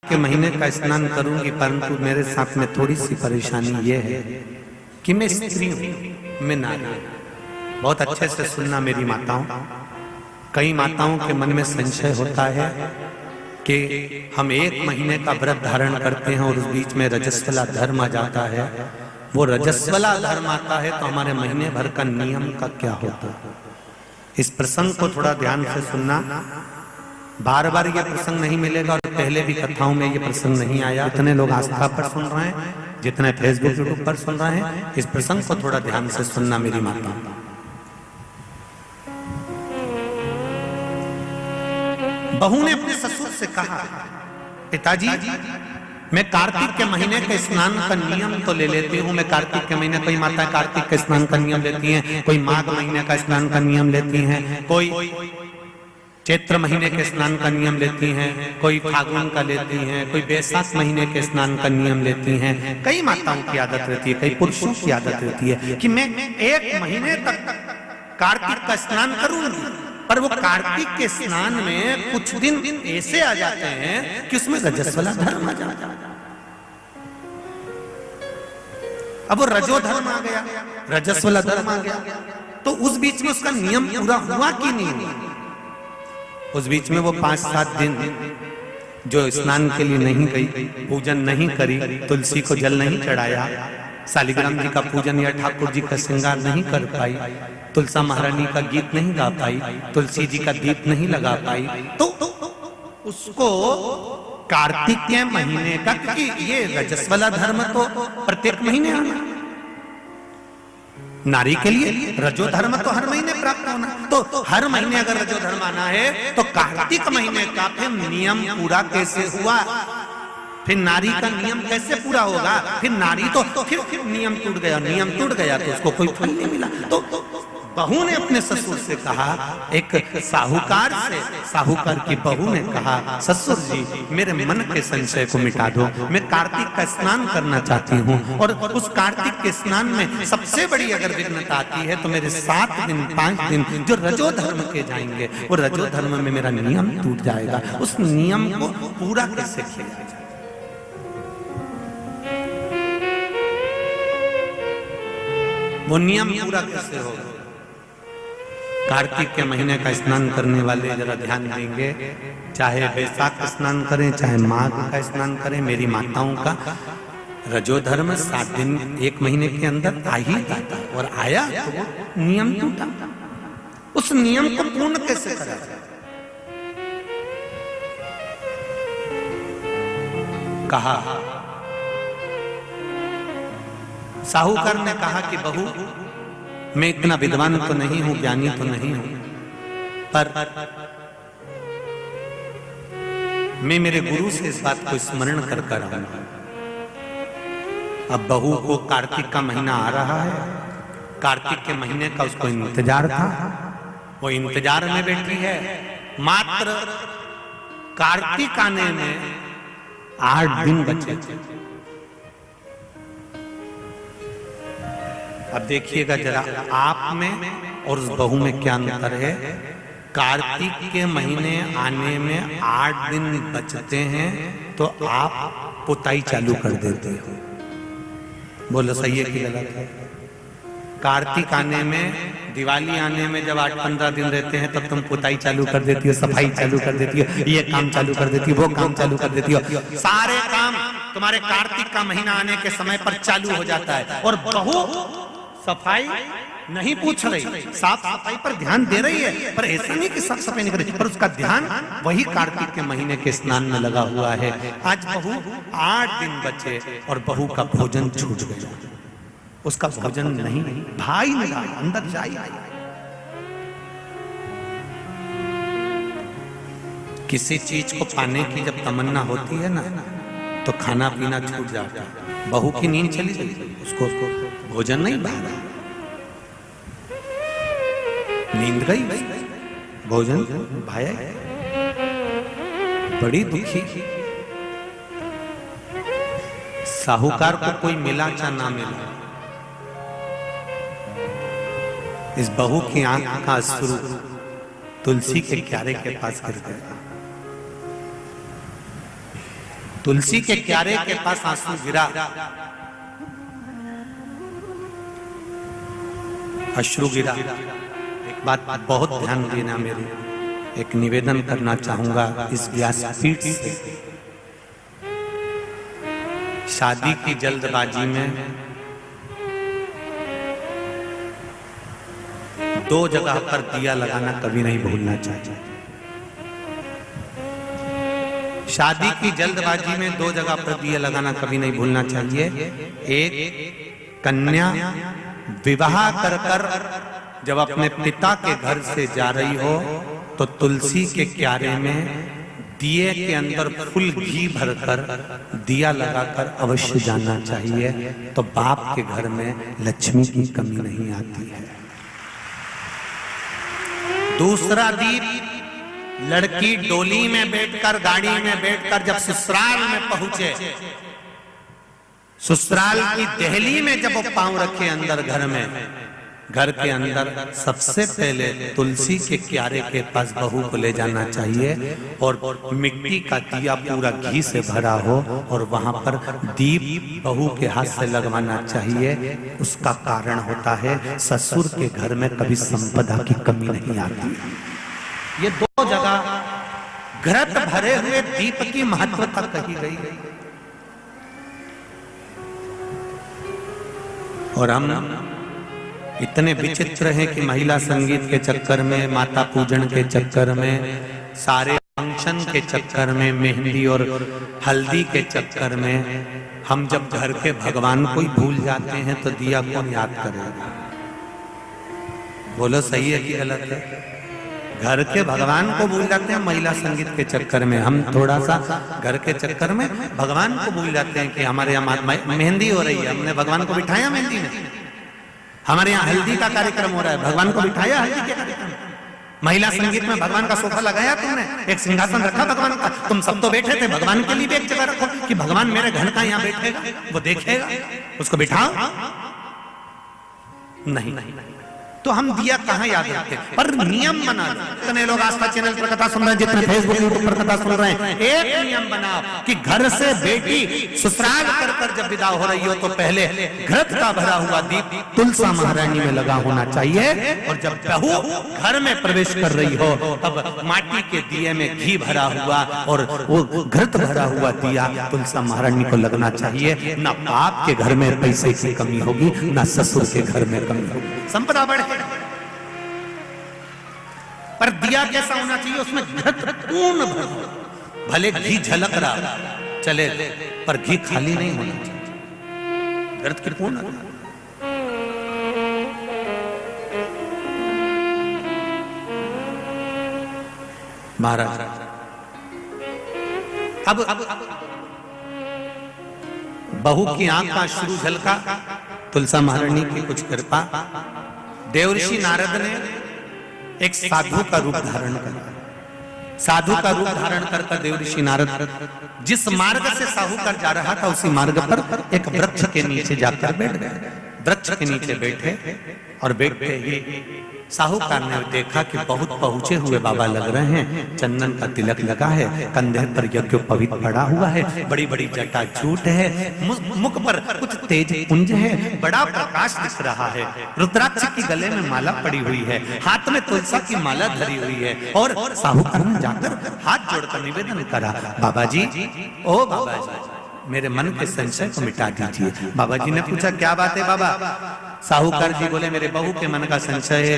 के महीने का स्नान करूंगी, परंतु मेरे साथ में थोड़ी सी परेशानी ये है कि मैं स्त्री हूं, मैं नारी हूं। बहुत अच्छे से सुनना मेरी माताओं। कई माताओं के मन में संशय होता है कि हम एक महीने का व्रत धारण करते हैं और उस बीच में रजस्वला धर्म आ जाता है। वो रजस्वला धर्म आता है तो हमारे महीने भर का नियम का क्या होता है। इस प्रसंग को थोड़ा ध्यान से सुनना। बार बार ये प्रसंग नहीं मिलेगा और पहले भी कथाओं में ये प्रसंग नहीं आया। इतने लोग आस्था पर सुन रहे हैं, जितने फेसबुक यूट्यूब पर सुन रहे हैं, इस प्रसंग को थोड़ा ध्यान से सुनना मेरी माता। बहू ने अपने ससुर से कहा, पिताजी मैं कार्तिक के महीने के स्नान का नियम तो ले लेती हूँ। मैं कार्तिक के महीने, कोई माता कार्तिक के स्नान का नियम लेती हैं, कोई माघ महीने का स्नान का नियम लेती हैं, कोई चैत्र महीने के स्नान का नियम लेती हैं, कोई फागुन का लेती हैं, कोई बैसाख महीने के स्नान का नियम लेती हैं। कई माताओं की आदत रहती है, कई पुरुषों की आदत रहती है कि मैं एक महीने तक कार्तिक का स्नान करूंगी। पर वो कार्तिक के स्नान में कुछ दिन ऐसे आ जाते हैं कि उसमें रजस्वला धर्म आ जाता है। अब वो रजो धर्म आ गया, रजस्वला धर्म आ गया, तो उस बीच में उसका नियम पूरा हुआ कि नहीं। उस बीच में वो 5-7 दिन जो स्नान के लिए नहीं गई, पूजन नहीं करी, तुलसी को जल नहीं चढ़ाया, शालिग्राम जी का पूजन या ठाकुर जी का श्रृंगार नहीं कर पाई, तुलसा महारानी का गीत नहीं गा पाई, तुलसी जी का दीप नहीं लगा पाई, तो उसको कार्तिक के महीने का, क्योंकि ये रजस्वला धर्म तो प्रत्येक महीने आना, नारी के लिए रजो धर्म तो हर महीने प्राप्त होना, तो हर महीने अगर रजो धर्म आना है तो कार्तिक महीने का फिर नियम पूरा कैसे हुआ। फिर नारी का नियम कैसे पूरा होगा। फिर नारी तो फिर नियम टूट गया, नियम टूट गया तो उसको कोई फल नहीं मिला। तो बहू ने अपने ससुर से कहा, एक साहूकार से, साहूकार की बहू ने कहा, ससुर जी मेरे मन के संशय को मिटा दो। मैं कार्तिक का स्नान करना चाहती हूँ और उस कार्तिक के स्नान में सबसे बड़ी अगर विघ्नता आती है तो मेरे 7 दिन 5 दिन जो रजो धर्म के जाएंगे, वो रजो धर्म में मेरा नियम टूट जाएगा। उस नियम को पूरा कैसे किया जाए। वो नियम पूरा कैसे होगा। कार्तिक के महीने का स्नान करने वाले जरा ध्यान देंगे, चाहे बैसाख स्नान करें, चाहे माघ का स्नान करें, मेरी माताओं का रजो धर्म 7 दिन 1 महीने के अंदर आ ही जाता है। और आया तो वो नियम टूटा। उस नियम को पूर्ण कैसे करा जाए। कहा, साहूकार ने कहा कि बहू मैं इतना विद्वान तो नहीं हूं, ज्ञानी तो नहीं हूं, पर मैं मेरे गुरु से इस बात को स्मरण कर कर आऊंगा। अब बहू को कार्तिक का महीना आ रहा है, कार्तिक के महीने का उसको इंतजार था, वो इंतजार में बैठी है। मात्र कार्तिक आने में 8 दिन बचे थे। अब देखिएगा जरा आप में और उस बहू में क्या अंतर है। कार्तिक के महीने आने में 8 दिन बचते हैं तो आप पुताई चालू कर देते हो। बोलो सही है कि गलत है। कार्तिक आने में, दिवाली आने में जब 8-15 दिन रहते हैं तब तुम पुताई चालू कर देती हो, सफाई चालू कर देती हो, ये काम चालू कर देती हो, वो काम चालू कर देती हो। सारे काम तुम्हारे कार्तिक का महीना आने के समय पर चालू हो जाता है। और बहू सफाई नहीं पूछ रही, साफ सफाई पर ध्यान दे रही है, पर ऐसा नहीं कि साफ सफाई नहीं कर रही, पर उसका ध्यान वही कार्तिक के महीने के स्नान में लगा हुआ है। आज बहू 8 दिन बचे और बहू का भोजन छूट गया। उसका भोजन नहीं, भाई ने कहा अंदर जाइए। किसी चीज को पाने की जब तमन्ना होती है ना तो खाना पीना छूट जाता है। बहू की नींद चली गई, उसको भोजन नहीं बना, नींद गई, भोजन भाया, बड़ी दुखी। साहूकार को कोई मिला चाहे ना मिला, इस बहू की आंख का अश्रु तुलसी के क्यारे के पास गिर गया। तुलसी के क्यारे के पास आंसू गिरा, अश्रु गिरा। एक बात बहुत ध्यान देना, मेरी एक निवेदन करना चाहूंगा इस व्यासपीठ से। शादी की जल्दबाजी में 2 जगह पर दिया लगाना कभी नहीं भूलना चाहिए। शादी की जल्दबाजी में 2 जगह पर दिया लगाना कभी नहीं भूलना चाहिए। एक, कन्या विवाह कर कर जब अपने पिता के घर से जा रही हो तो तुलसी के क्यारे में दिए के अंदर फुल घी भरकर दिया लगाकर अवश्य जाना चाहिए, तो बाप के घर में लक्ष्मी की कमी नहीं आती है। दूसरा दीप, लड़की डोली में बैठकर, गाड़ी में बैठकर जब ससुराल में पहुंचे, ससुराल की दहली में जब वो पांव रखे अंदर घर में, घर के अंदर सबसे पहले तुलसी के क्यारे के पास बहू को ले जाना चाहिए और मिट्टी का दिया पूरा घी से भरा हो और वहां पर दीप बहू के हाथ से लगवाना चाहिए। उसका कारण होता है ससुर के घर में कभी संपदा की कमी नहीं आती। ये 2 जगह घृत भरे हुए दीप की महत्वता कही गई। और हम इतने विचित्र हैं कि महिला संगीत के चक्कर में, माता पूजन के चक्कर में, सारे फंक्शन के चक्कर में, मेहंदी और हल्दी के चक्कर में हम जब घर के भगवान को ही भूल जाते हैं तो दिया कौन याद करेगा? बोलो सही है कि गलत है? घर के भगवान को भूल जाते हैं महिला संगीत के चक्कर में। हम थोड़ा सा घर के चक्कर में भगवान को भूल जाते हैं कि हमारे यहाँ मेहंदी हो रही है, हमने भगवान को बिठाया मेहंदी में। हमारे यहाँ हल्दी का कार्यक्रम हो रहा है, भगवान को बिठाया हल्दी के कार्यक्रम। महिला संगीत में भगवान का सोफा लगाया तुमने, एक सिंहासन रखा भगवान का, तुम सब तो बैठे थे, भगवान के लिए भी एक जगह रखो कि भगवान मेरे घर का यहाँ बैठेगा, वो देखेगा, उसको बिठाओ। नहीं, तो हम दिया कहाँ याद रखते? पर नियम बना, इतने लोग आस्था चैनल पर कथा सुन रहे हैं, जितने फेसबुक यूट्यूब पर कथा सुन रहे हैं, एक नियम बनाओ कि घर से बेटी ससुराल कर कर जब विदा हो रही हो तो पहले घृत का भरा हुआ दीप तुलसा महारानी में लगा होना चाहिए, और जब बहू घर में प्रवेश कर रही हो तब माटी के दिए में घी भरा हुआ और वो घृत भरा हुआ दिया तुलसा महारानी को लगना चाहिए। ना बाप के घर में पैसे की कमी होगी, ना ससुर के घर में कमी होगी, संपदा बढ़े। पर दिया कैसा होना चाहिए? उसमें घृत पूर्ण भरा, भले घी झलक रहा चले पर घी खाली नहीं होना चाहिए, घृत की पूर्ण। महाराज अब बहू की आंख का अश्रु झलका, तुलसा महारानी की कुछ कृपा, देवर्षि नारद ने एक साधु का रूप धारण किया। साधु का रूप धारण कर देवर्षि नारद जिस मार्ग से साहूकार जा रहा था उसी मार्ग पर एक वृक्ष के नीचे जाकर बैठ गए। वृक्ष के नीचे बैठे और बैठते ही साहूकार ने देखा कि बहुत पहुंचे हुए बाबा लग रहे हैं, चंदन का तिलक लगा है, कंधे पर यज्ञोपवीत पड़ा हुआ है, बड़ी बड़ी जटा झूठ है, मुख पर कुछ तेज पुंज है, बड़ा प्रकाश दिख रहा है, रुद्राक्ष की गले में माला पड़ी हुई है, हाथ में तुलसा की माला धरी हुई है। और साहूकार ने जाकर हाथ जोड़कर निवेदन करा, बाबा जी, ओ बाबा जी, मेरे मन के संशय को मिटा दीजिए। बाबा जी ने पूछा क्या बात है बाबा? साहूकार जी बोले मेरे बहू के मन का संशय है,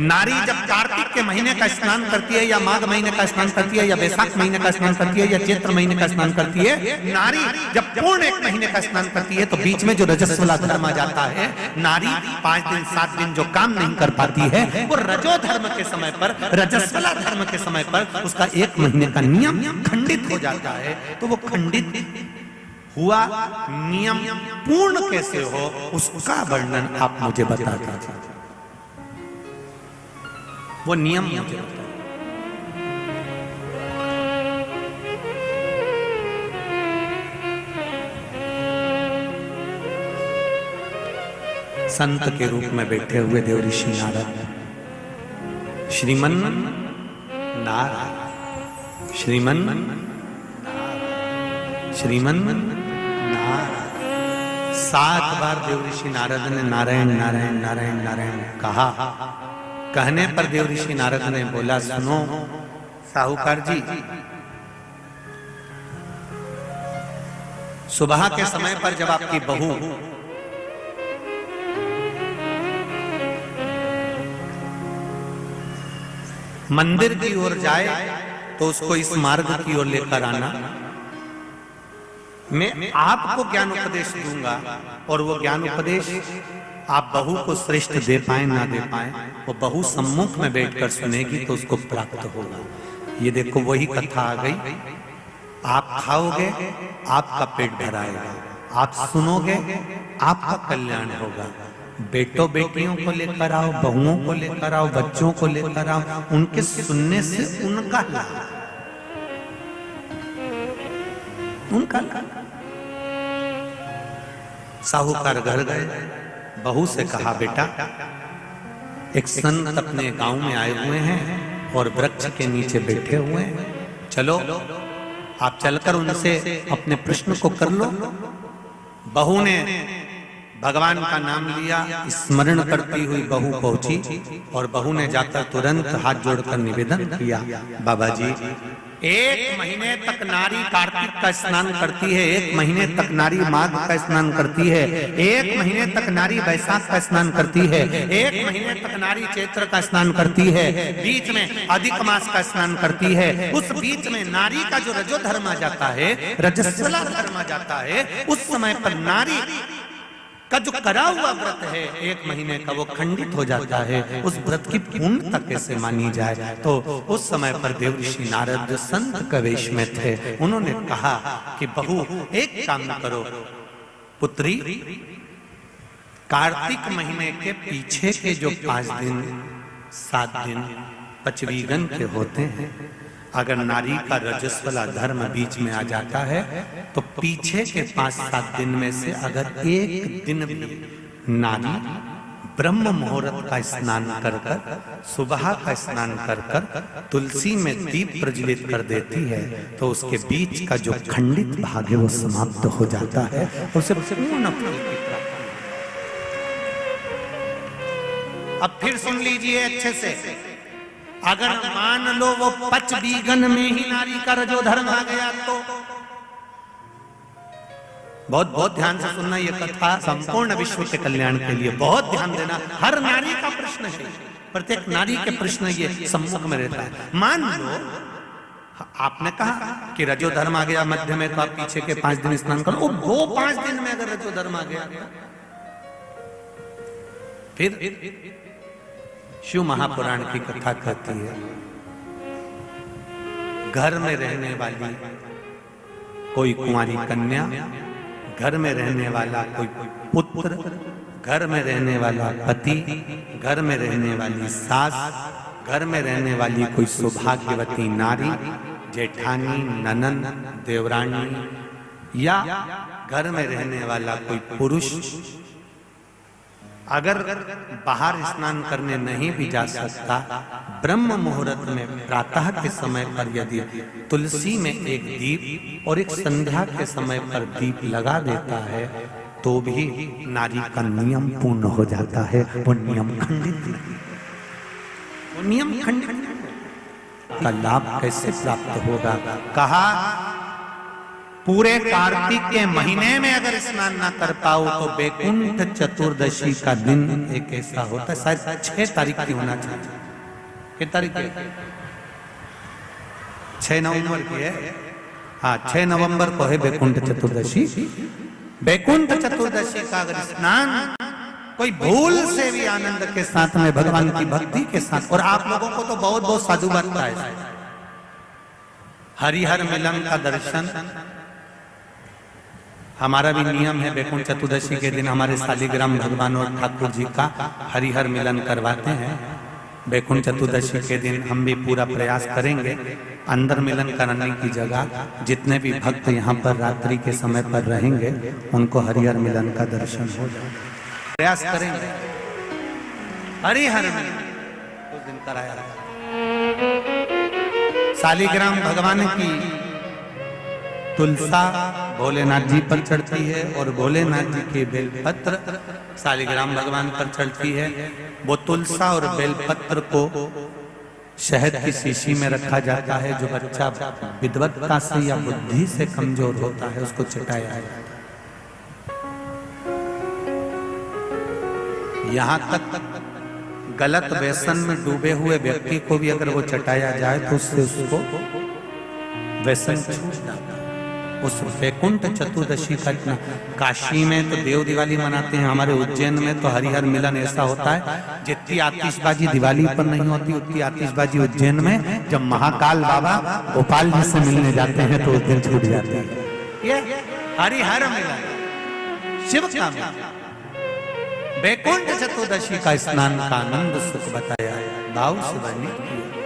नारी जब कार्तिक के महीने का स्नान करती है या माघ महीने का स्नान करती है या वैशाख महीने का स्नान करती है या चैत्र महीने का स्नान करती है, नारी जब पूर्ण 1 महीने का स्नान करती है तो बीच में जो रजस्वला धर्म आ जाता है, नारी 5 दिन 7 दिन जो काम नहीं कर पाती है वो रजो धर्म के समय पर, रजस्वला धर्म के समय पर उसका 1 महीने का नियम खंडित हो जाता है। तो वो खंडित हुआ नियम पूर्ण कैसे हो उसका वर्णन आप मुझे बता दीजिए। वो नियम मुझे बताइए। संत के रूप में बैठे हुए देवर्षि नारद, श्रीमन नारायण, श्रीमन श्रीमन नारायण। 7 बार देवऋषि नारद ने नारायण नारायण नारायण नारायण कहा। कहने पर देवऋषि नारद ने बोला, सुनो साहूकार जी, सुबह के समय पर जब आपकी बहू मंदिर की ओर जाए तो उसको इस मार्ग की ओर लेकर आना। मैं आपको ज्ञान उपदेश दूंगा और वो ज्ञान उपदेश आप बहू को श्रेष्ठ दे पाए ना दे पाए, वो बहू सम्मुख में बैठकर सुनेगी तो उसको प्राप्त होगा। ये देखो वही कथा आ गई। आप खाओगे आपका पेट भराएगा, आप सुनोगे आपका कल्याण होगा। बेटों बेटियों को लेकर आओ, बहुओं को लेकर आओ, बच्चों को लेकर आओ, उनके सुनने से उनका लाभ, उनका लाभ। साहूकार घर गए, बहू से कहा, बेटा एक संत अपने गांव में आए हुए हैं और वृक्ष के नीचे बैठे हुए हैं, चलो आप चलकर उनसे अपने प्रश्न को कर लो। बहू ने भगवान का नाम लिया, स्मरण करती हुई बहू पहुंची और बहू ने जाकर तुरंत हाथ जोड़कर निवेदन किया, बाबा जी 1 महीने तक नारी कार्तिक का स्नान करती है, 1 महीने तक नारी माघ का स्नान करती है, 1 महीने तक नारी वैशाख का स्नान करती है, 1 महीने तक नारी चैत्र का स्नान करती है, बीच में अधिक मास का स्नान करती है। उस बीच में नारी का जो रजो धर्म आ जाता है, रजस्वला धर्म आ जाता है, उस समय पर नारी का जो करा हुआ व्रत है 1 महीने का, वो खंडित हो जाता है। उस व्रत की पूर्णता कैसे मानी जाए? तो उस समय पर देवऋषि नारद जो संत के वेश में थे, उन्होंने कहा कि बहू एक काम करो, पुत्री कार्तिक महीने के पीछे के जो 5 दिन 7 दिन पचवीगन के होते हैं, अगर नारी का रजस्वला धर्म बीच में आ जाता है तो पीछे के 5-7 दिन में से अगर एक दिन भी नारी ब्रह्म मुहूर्त का स्नान कर कर, सुबह का स्नान कर कर तुलसी में दीप प्रज्वलित कर देती है तो उसके बीच का जो खंडित भाग है वो समाप्त हो जाता है, उसे पूर्ण फल की प्राप्ति। अब फिर सुन लीजिए अच्छे से, अगर मान लो वो पचवीगन में ही नारी का रजो धर्म आ गया तो बहुत बहुत ध्यान से सुनना, ये कथा संपूर्ण विश्व के कल्याण के लिए बहुत ध्यान देना। हर नारी का प्रश्न है, प्रत्येक नारी के प्रश्न ये सम्मुख में रहता है। मान लो आपने कहा कि रजो धर्म आ गया मध्य में, तो आप पीछे के 5 दिन स्नान करो। वो 5 दिन में अगर रजो धर्म आ गया फिर शिव महापुराण की कथा कहती है, घर में रहने वाली कोई कुंवारी कन्या, घर में रहने वाला कोई पुत्र, घर में रहने वाला पति, घर में रहने वाली सास, घर में रहने वाली कोई सौभाग्यवती नारी, जेठानी, ननंद, देवरानी, या घर में रहने वाला कोई पुरुष अगर बाहर स्नान करने नहीं भी जा सकता, ब्रह्म मुहूर्त में प्रातः के समय पर यदि तुलसी में एक दीप और एक संध्या के समय पर दीप लगा देता है तो भी नारी का नियम पूर्ण हो जाता है, वो नियम खंडित नहीं, वो नियम खंडित का लाभ कैसे प्राप्त होगा? कहा पूरे कार्तिक के महीने में अगर स्नान ना कर पाओ तो बैकुंठ चतुर्दशी का दिन एक ऐसा होता है, शायद 6 तारीख की होना चाहिए। कितनी तारीख है? 6 नवंबर की है। हाँ, 6 नवंबर को है बैकुंठ चतुर्दशी। बैकुंठ चतुर्दशी का अगर स्नान कोई भूल से भी आनंद के साथ में, भगवान की भक्ति के साथ, और आप लोगों को तो बहुत बहुत साधु बनता है, हरिहर मिलन का दर्शन हमारा भी नियम है। बैकुंठ चतुर्दशी के दिन हमारे शालिग्राम भगवान और ठाकुर जी का हरिहर मिलन करवाते हैं। बैकुंठ चतुर्दशी के दिन हम भी पूरा प्रयास करेंगे, अंदर मिलन कराने की जगह जितने भी भक्त यहाँ पर रात्रि के समय पर रहेंगे उनको हरिहर मिलन का दर्शन हो जाए, प्रयास करेंगे। हरिहर मिलन उस दिन कराया शालिग्राम भगवान की तुलसा भोलेनाथ जी पर चढ़ती है और भोलेनाथ जी के बेलपत्र शालिग्राम भगवान पर चढ़ती है। वो तुलसा और बेलपत्र को शहद की शीशी में रखा जाता है। जो बच्चा विद्वत्ता से या बुद्धि से कमजोर होता है उसको चटाया जाता है। यहाँ तक गलत व्यसन में डूबे हुए व्यक्ति को भी अगर वो चटाया जाए तो उससे उसको व्यसन छूट जाता है। उस वैकुंठ चतुर्दशी का इतना, काशी में तो देव दिवाली मनाते हैं, हमारे उज्जैन में तो हरिहर मिलन ऐसा होता है। जितनी आतिशबाजी दिवाली पर नहीं होती उतनी आतिशबाजी उज्जैन में जब महाकाल बाबा गोपाल जी से मिलने जाते हैं तो उस दिन छूट जाते हैं। ये हरिहर मिलन शिव का मिलन, वैकुंठ चतुर्दशी का स्नान का आनंद सुख बताया, भाव से वर्णित किया।